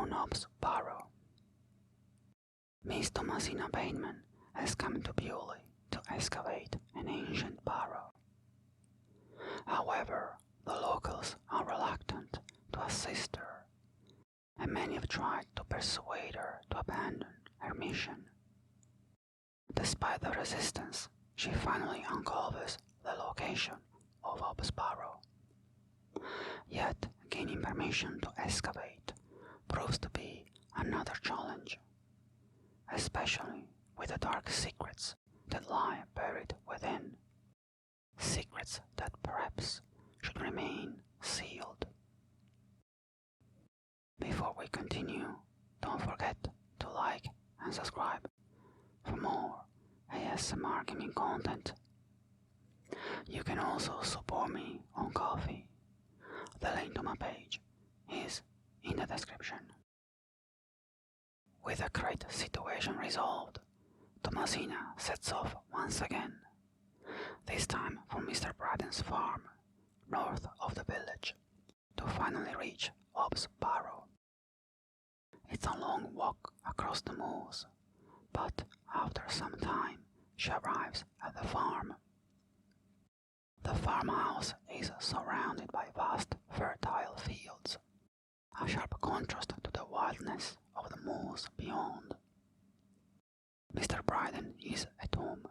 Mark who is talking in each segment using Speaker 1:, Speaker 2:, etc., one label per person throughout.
Speaker 1: on Ob's Barrow. Miss Thomasina Bateman has come to Bewley to excavate an ancient barrow. However, the locals are reluctant to assist her, and many have tried to persuade her to abandon her mission. Despite the resistance, she finally uncovers the location of Ob's Barrow. Yet, gaining permission to excavate proves to be another challenge, especially with the dark secrets that lie buried within, secrets that perhaps should remain sealed. Before we continue, don't forget to like and subscribe for more ASMR gaming content. You can also support me on Ko-fi. The link to my page is in the description. With the great situation resolved, Thomasina sets off once again, this time for Mr. Briden's farm, north of the village, to finally reach Ob's Barrow. It's a long walk across the moors, but after some time she arrives at the farm. The farmhouse is surrounded by vast fertile fields, a sharp contrast to the wildness of the moors beyond. Mr. Briden is at home,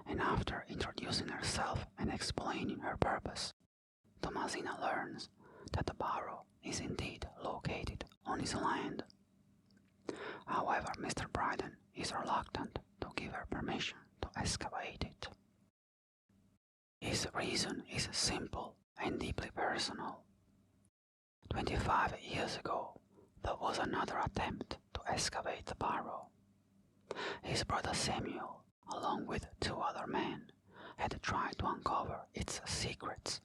Speaker 1: and after introducing herself and explaining her purpose, Thomasina learns that the barrow is indeed located on his land. However, Mr. Briden is reluctant to give her permission to excavate it. His reason is simple and deeply personal. 25 years ago, there was another attempt to excavate the barrow. His brother Samuel, along with 2 other men, had tried to uncover its secrets,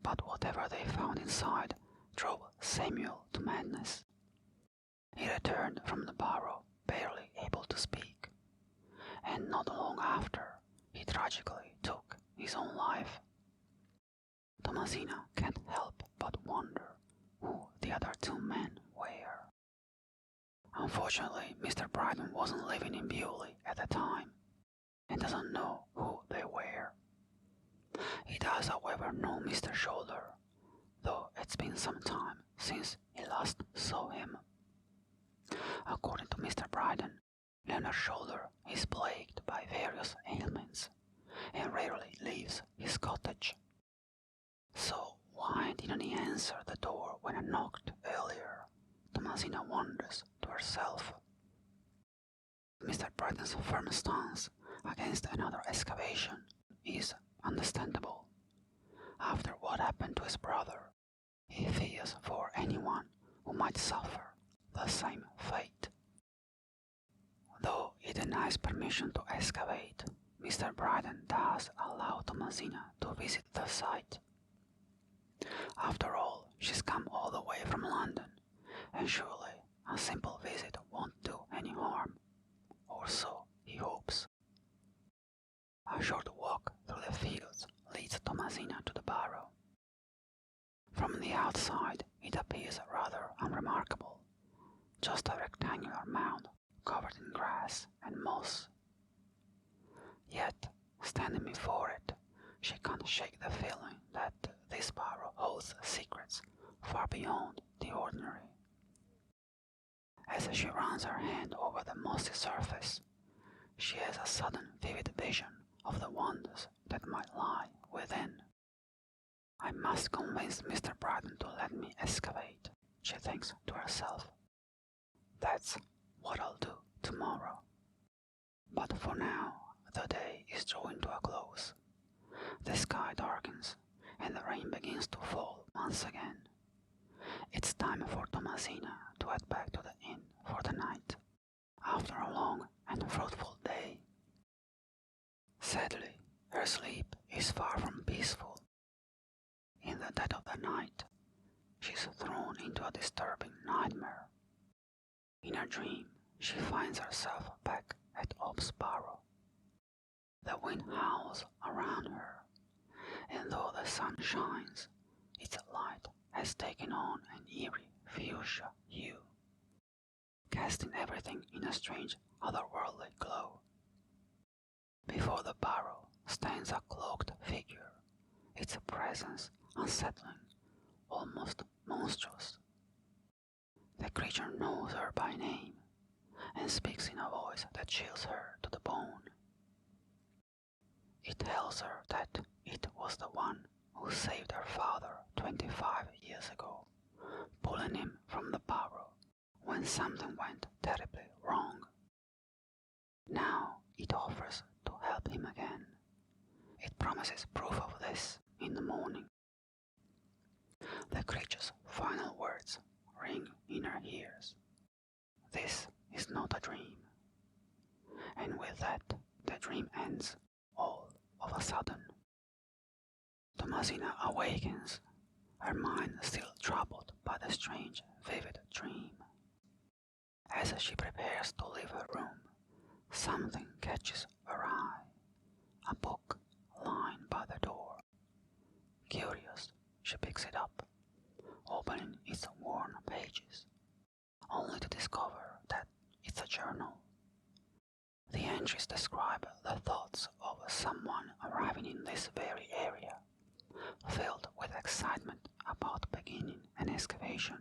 Speaker 1: but whatever they found inside drove Samuel to madness. He returned from the barrow barely able to speak, and not long after, he tragically took his own life. Thomasina can't help but wonder who the other 2 men were. Unfortunately, Mr. Briden wasn't living in Bewley at the time, and doesn't know who they were. He does, however, know Mr. Shoulder, though it's been some time since he last saw him. According to Mr. Briden, Leonard Shoulder is plagued by various ailments and rarely leaves his cottage. So why didn't he answer the door when I knocked earlier? Thomasina wonders to herself. Mr. Briden's firm stance against another excavation is understandable. After what happened to his brother, he fears for anyone who might suffer the same fate. Though he denies permission to excavate, Mr. Briden does allow Thomasina to visit the site. After all, she's come all the way from London, and surely a simple visit won't do any harm, or so he hopes. A short walk through the fields leads Thomasina to the barrow. From the outside, it appears rather unremarkable, just a rectangular mound covered in grass and moss. Yet, standing before it, she can't shake the feeling that this barrow holds secrets far beyond the ordinary. As she runs her hand over the mossy surface, she has a sudden vivid vision of the wonders that might lie within. I must convince Mr. Briden to let me excavate, she thinks to herself. That's what I'll do tomorrow. But for now, the day is drawing to a close. The sky darkens, and the rain begins to fall once again. It's time for Thomasina to head back to the inn for the night, after a long and fruitful day. Sadly, her sleep is far from peaceful. In the dead of the night, she's thrown into a disturbing nightmare. In her dream, she finds herself back at Ob's Barrow. The wind howls around her, and though the sun shines, its light has taken on an eerie fuchsia hue. casting everything in a strange, otherworldly glow. Before the barrow stands a cloaked figure, its presence unsettling, almost monstrous. The creature knows her by name and speaks in a voice that chills her to the bone. It tells her that it was the one who saved her father 25 years ago, pulling him from the barrow when something went terribly wrong. Now it offers to help him again. It promises proof of this in the morning. The creature's final words ring in her ears. This is not a dream. And with that, the dream ends all of a sudden. Thomasina awakens, her mind still troubled by the strange, vivid dream. As she prepares to leave her room, something catches her eye. A book lying by the door. Curious, she picks it up, opening its worn pages, only to discover that it's a journal. The entries describe the thoughts of someone arriving in this very area, filled with excitement about beginning an excavation,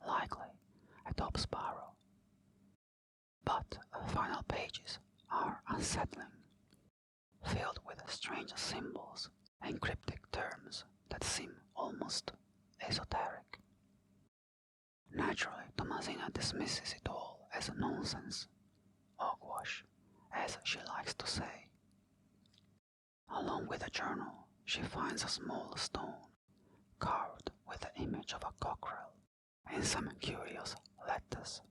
Speaker 1: likely at Barrow. But the final pages are unsettling, filled with strange symbols and cryptic terms that seem almost esoteric. Naturally, Thomasina dismisses it all as nonsense, hogwash, as she likes to say. Along with the journal, she finds a small stone carved with the image of a cockerel and some curious letters.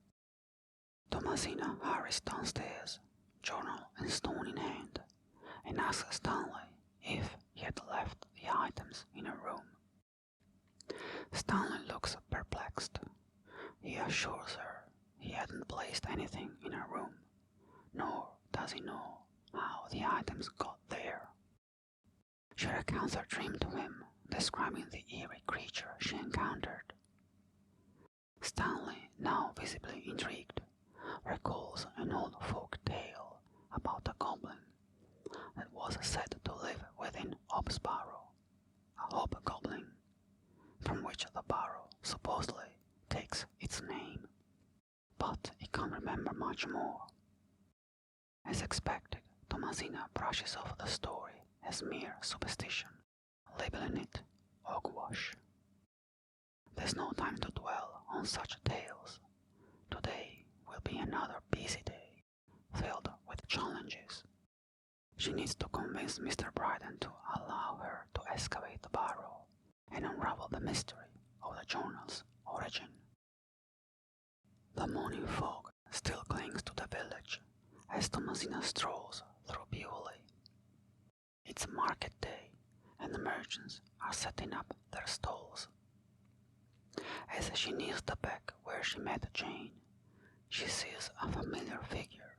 Speaker 1: Thomasina hurries downstairs, journal and stone in hand, and asks Stanley if he had left the items in her room. Stanley looks perplexed. He assures her he hadn't placed anything in her room, nor does he know how the items got there. She recounts her dream to him, describing the eerie creature she encountered. Stanley, now visibly intrigued, recalls an old folk tale about a goblin that was said to live within Barrow, a hobgoblin, from which the barrow supposedly takes its name. But he can't remember much more. As expected, Thomasina brushes off the story as mere superstition, labeling it hogwash. There's no time to dwell on such tales. Today will be another busy day, filled with challenges. She needs to convince Mr. Briden to allow her to excavate the barrow and unravel the mystery of the journal's origin. The morning fog still clings to the village as Thomasina strolls through Bewley. It's market day and the merchants are setting up their stalls. As she nears the back where she met Jane, she sees a familiar figure,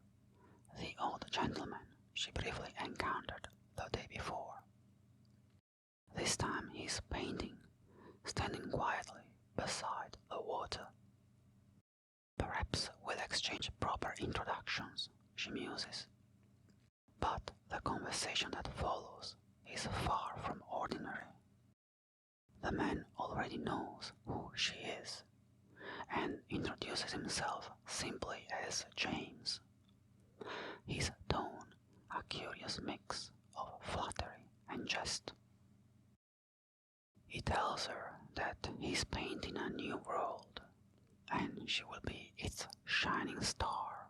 Speaker 1: the old gentleman she briefly encountered the day before. This time he is painting, standing quietly beside the water. Perhaps we'll exchange proper introductions, she muses. But the conversation that follows is far from ordinary. The man already knows who she is, and introduces himself simply as James. His tone a curious mix of flattery and jest. He tells her that he's painting a new world, and she will be its shining star.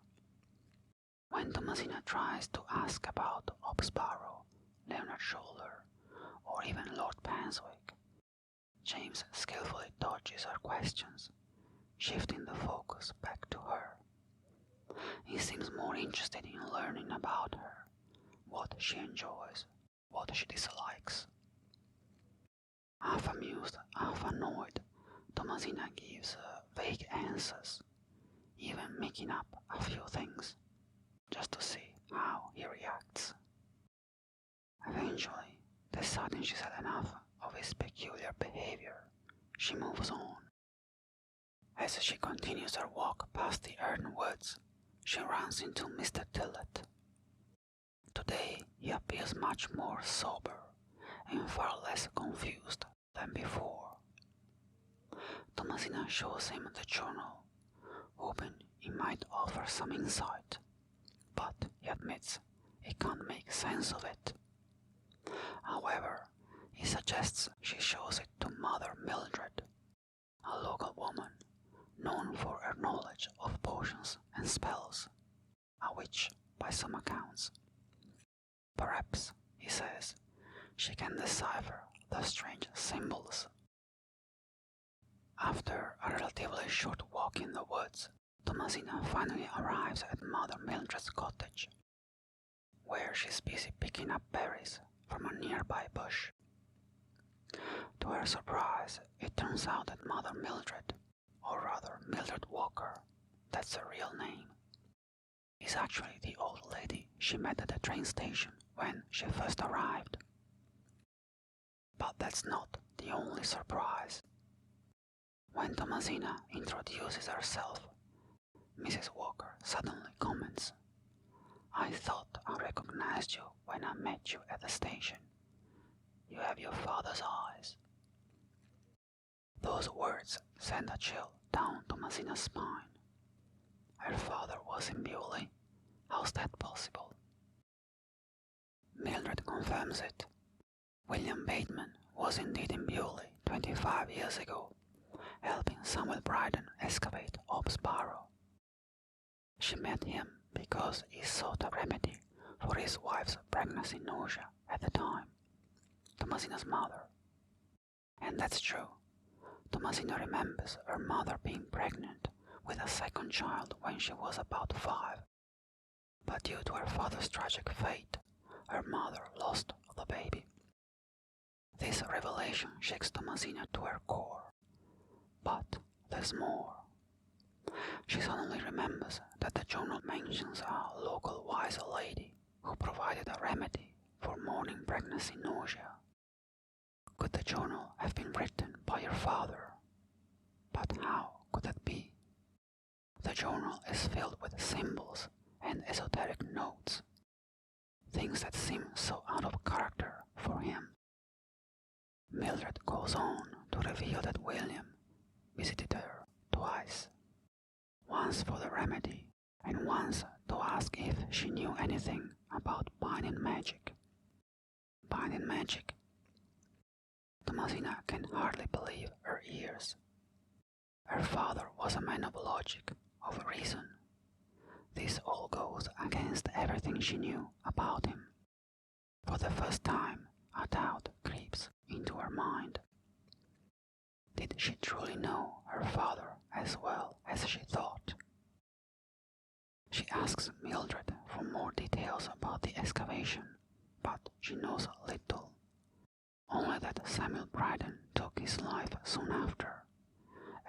Speaker 1: When Thomasina tries to ask about Barrow, Leonard Shoulder, or even Lord Panswick, James skillfully dodges her questions, shifting the focus back to her. He seems more interested in learning about her, what she enjoys, what she dislikes. Half amused, half annoyed, Thomasina gives vague answers, even making up a few things, just to see how he reacts. Eventually, deciding she's had enough of his peculiar behavior, she moves on. As she continues her walk past the earth woods, she runs into Mr. Tillett. Today he appears much more sober and far less confused than before. Thomasina shows him the journal, hoping it might offer some insight, but he admits he can't make sense of it. However, he suggests she shows it to Mother Mildred, a local woman known for her knowledge of potions and spells, a witch by some accounts. Perhaps, he says, she can decipher the strange symbols. After a relatively short walk in the woods, Thomasina finally arrives at Mother Mildred's cottage, where she's busy picking up berries from a nearby bush. To her surprise, it turns out that Mother Mildred, or rather Mildred Walker, that's her real name, is actually the old lady she met at the train station when she first arrived. But that's not the only surprise. When Thomasina introduces herself, Mrs. Walker suddenly comments, "I thought I recognized you when I met you at the station. You have your father's eyes." Those words send a chill down Thomasina's spine. Her father was in Bewley? How's that possible? Mildred confirms it. William Bateman was indeed in Bewley 25 years ago, helping Samuel Briden excavate Barrow. She met him because he sought a remedy for his wife's pregnancy nausea at the time, Thomasina's mother. And that's true. Thomasina remembers her mother being pregnant with a second child when she was about 5. But due to her father's tragic fate, her mother lost the baby. This revelation shakes Thomasina to her core. But there's more. She suddenly remembers that the journal mentions a local wise lady who provided a remedy for morning pregnancy nausea. Could the journal have been written by her father? But how could that be? The journal is filled with symbols and esoteric notes, things that seem so out of character for him. Mildred goes on to reveal that William visited her twice, once for the remedy and once to ask if she knew anything about binding magic. Binding magic? Thomasina can hardly believe her ears. Her father was a man of logic, of reason. This all goes against everything she knew about him. For the first time, a doubt creeps into her mind. Did she truly know her father as well as she thought? She asks Mildred for more details about the excavation, but she knows little. Only that Samuel Briden took his life soon after,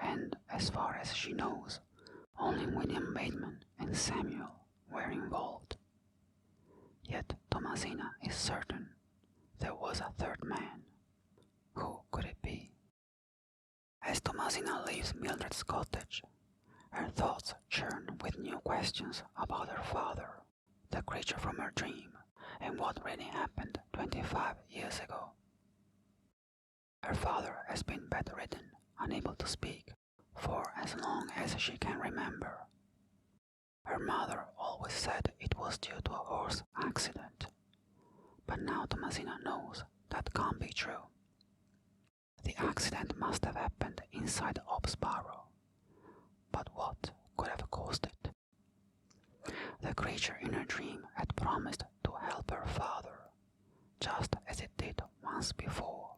Speaker 1: and as far as she knows, only William Bateman and Samuel were involved. Yet Thomasina is certain there was a third man. Who could it be? As Thomasina leaves Mildred's cottage, her thoughts churn with new questions about her father, the creature from her dream, and what really happened 25 years ago. Her father has been bedridden, unable to speak, for as long as she can remember. Her mother always said it was due to a horse accident, but now Thomasina knows that can't be true. The accident must have happened inside Barrow, but what could have caused it? The creature in her dream had promised to help her father, just as it did once before.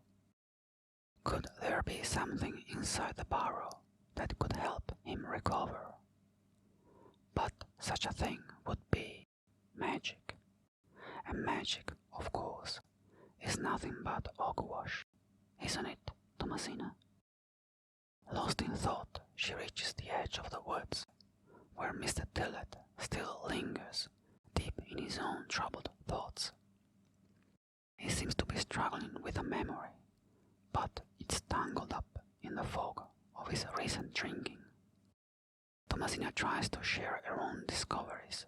Speaker 1: Could there be something inside the Barrow that could help him recover? But such a thing would be magic. And magic, of course, is nothing but hogwash, isn't it, Thomasina? Lost in thought, she reaches the edge of the woods, where Mr. Tillett still lingers, deep in his own troubled thoughts. He seems to be struggling with a memory, but it's tangled up in the fog of his recent drinking Thomasina tries to share her own discoveries,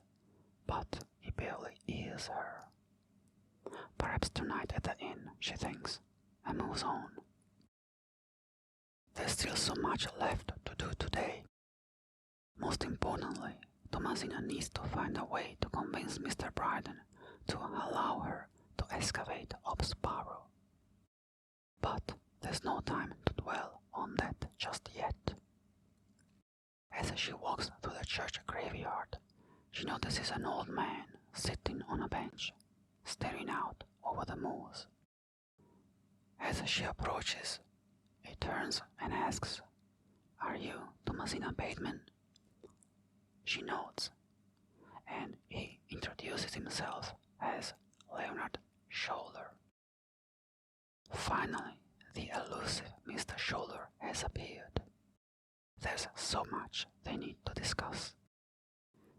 Speaker 1: but he barely hears her. Perhaps tonight at the inn, she thinks, and moves on. There's still so much left to do today. Most importantly, Thomasina needs to find a way to convince Mr. Briden to allow her to excavate up Barrow. But there's no time to dwell on that just yet. As she walks through the church graveyard, she notices an old man sitting on a bench, staring out over the moors. As she approaches, he turns and asks, "Are you Thomasina Bateman?" She nods, and he introduces himself as Leonard Shoulder. Finally, the elusive Mr. Shoulder has appeared. There's so much they need to discuss,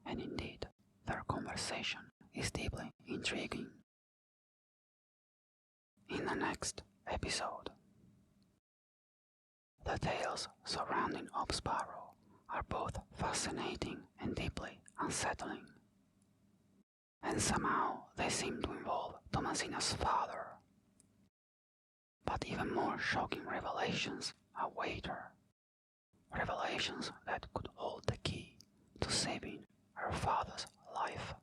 Speaker 1: and indeed, their conversation is deeply intriguing. In the next episode, the tales surrounding Barrow are both fascinating and deeply unsettling, and somehow they seem to involve Thomasina's father. But even more shocking revelations await her, revelations that could hold the key to saving her father's life.